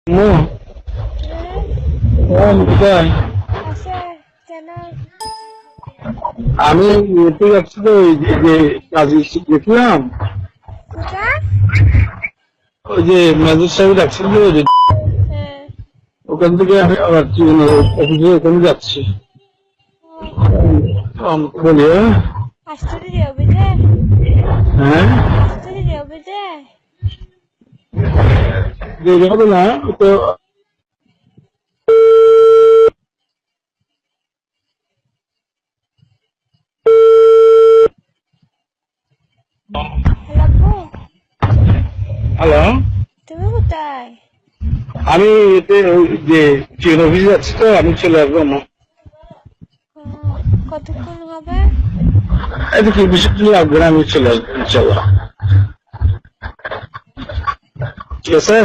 আম্মু, ও কোথায়? আছে কেন? আমি এতে যাচ্ছি তো ওই যে কাজে দেখলাম কোথায়? ওই যে ম্যাজিক সাহেব ডাকছিল যে ওই যে হ্যাঁ। ওখান থেকে আমি আবার অফিসে ওখানে যাচ্ছি। আমাকে বলি আসতে দিদি অভিজে হ্যাঁ আসতে দিদি অভিজে দেরি হবে না তো। লাগবো। হ্যালো, তুমি কোথায়? আমি এতে ওই যে ট্রেন অফিসে যাচ্ছি তো আমি চলে আসবো না। কতক্ষণ হবে? এতে কি বেশি লাগবে না, আমি চলে আসবো ইনশাল্লাহ। ঠিক আছে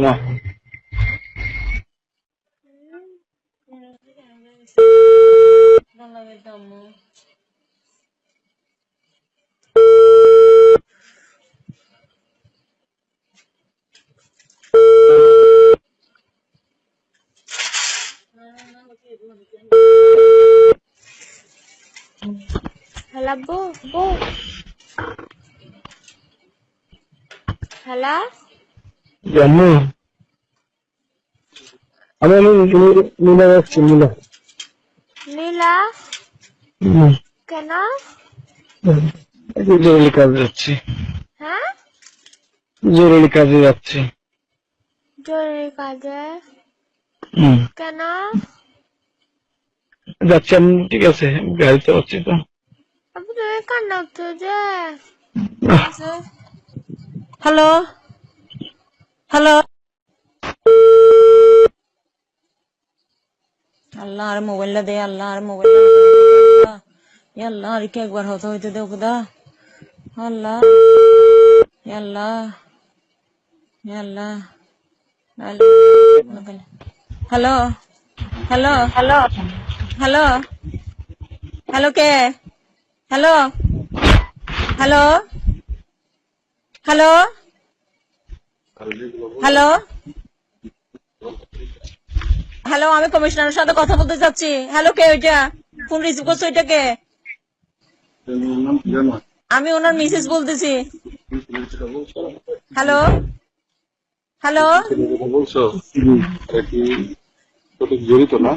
মা। লাগবো। হ্যালো আম্মু, আমি নীলা যাচ্ছি নীলা। নীলা কেন? জরুরি কাজে যাচ্ছি, হ্যাঁ, জরুরি কাজে যাচ্ছি। জরুরি কাজে কেন? যাচ্ছি আমি, ঠিক আছে গাড়িতে যাচ্ছি তো। আপনি তুমি কান্না তো যে আহ, হ্যালো হ্যালো আল্লাহ আর মোবাইলটা দে, আল্লাহ আর মোবাইলটা আল্লাহ আর কি একবার হতে হইতে দেও খুদা। আল্লাহ আল্লাহ আল্লাহ hello hello hello hello hello কে? Hello hello hello hello hello, আমি কমিশনারের সাথে কথা বলতে চাচ্ছি। হ্যালো, কে ওইটা? ফোন রিসিভ করছো, ওইটা কে? আমি ওনার মিসেস বলতেছি। হ্যালো হ্যালো বলছো জড়িত না?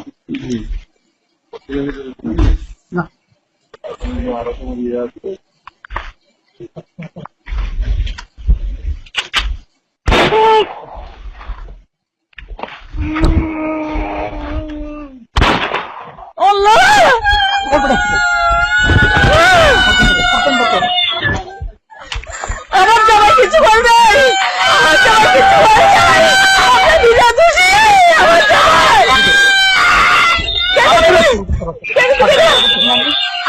আল্লাহ আমার জামাই কিছু করবে, আমার জামাই কিছু করে নাই, আমরা বিনা দোষী। আমার জামাই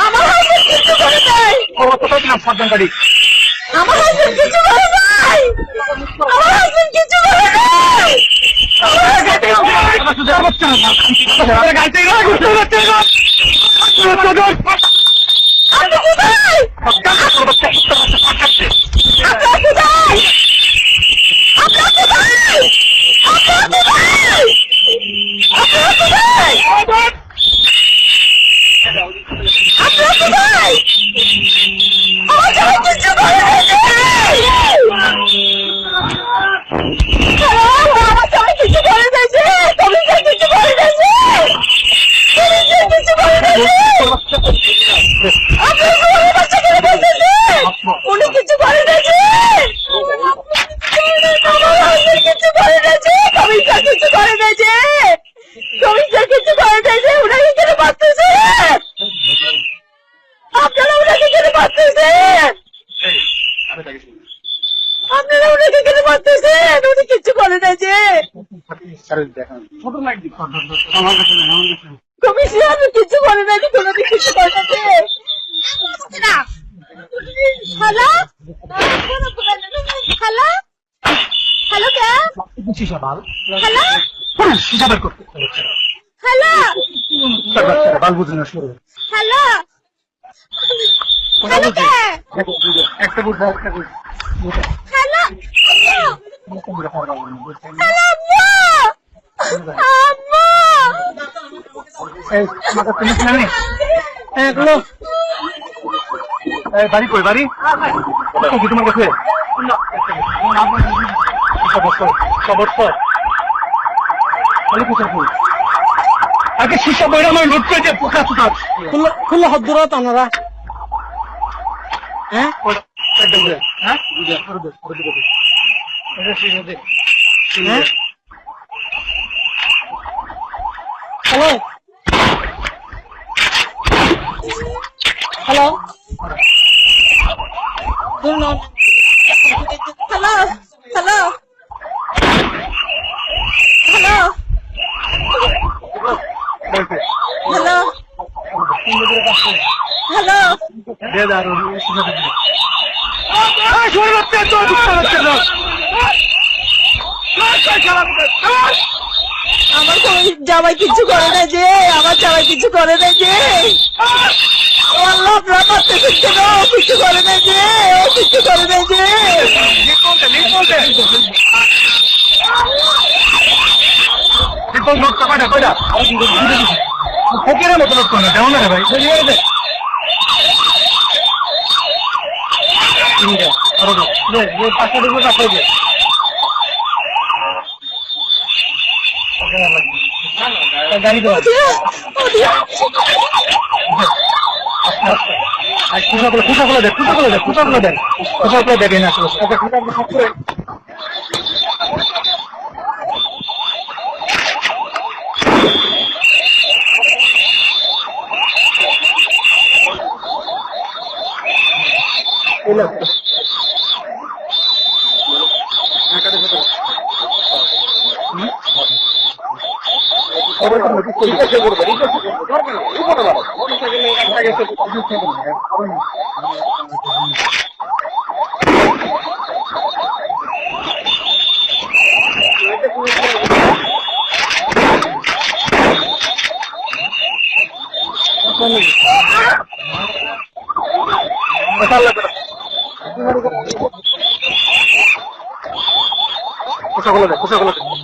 আমার হাজবেন্ড কিছু করে নাই, আমার হাজবেন্ড কিছু করে নাই, আমার হাজবেন্ড কিছু করে নাই। আপনি কোথায়? আপনার কোথায়? আপনার কোথায়? আপনার কোথায়? আপনার কোথায়? আপনার কোথায়? আমার জামাই কিছু করে নাই। আমার জামাই কিছু করে নাই, কমিশন কিছু করে নাই, কমিশন কিছু করে নাই। আপনার ঘরে বাচ্চা করে বলতেছে উনি কিছু করে নাই, আমার হাজবেন্ড কিছু করে নাই, কমিশন কিছু করে নাই, কমিশন কিছু করে নাই, উনাকে কেন বাঁচতেছে? আপনারা উনাকে কেন বাঁচতেছেন? আপনারা উনাকে কেন বাঁচতেছেন? উনি কিছু করে নাই, কমিশন কিছু করে নাই, কোনো কিছু করে নাই। হ্যালো হ্যালো হ্যালো কে? হ্যালো হ্যালো হ্যালো হ্যালো কে? হ্যালো বাড়ি কই বাড়ি তোমার কাছে আগে শিশা বইরা আমার লুট করে দিয়ে পোকা চুকা খুললে হাত দূরত আপনারা হ্যাঁ hello hello hello hello hello hello hello আমার জামাই কিছু করে না যে আমার জামাই কিছু করে না যে আল্লাহ আপনারা পারতেছেন কেন কিছু করে না যে ও কিছু করে না যে ফকিরের মতো লোক করে দেও না রে ভাই গাড়ি দেওয়া খুশাগুলো দেখ দেবে না খুশাগুলো দেখ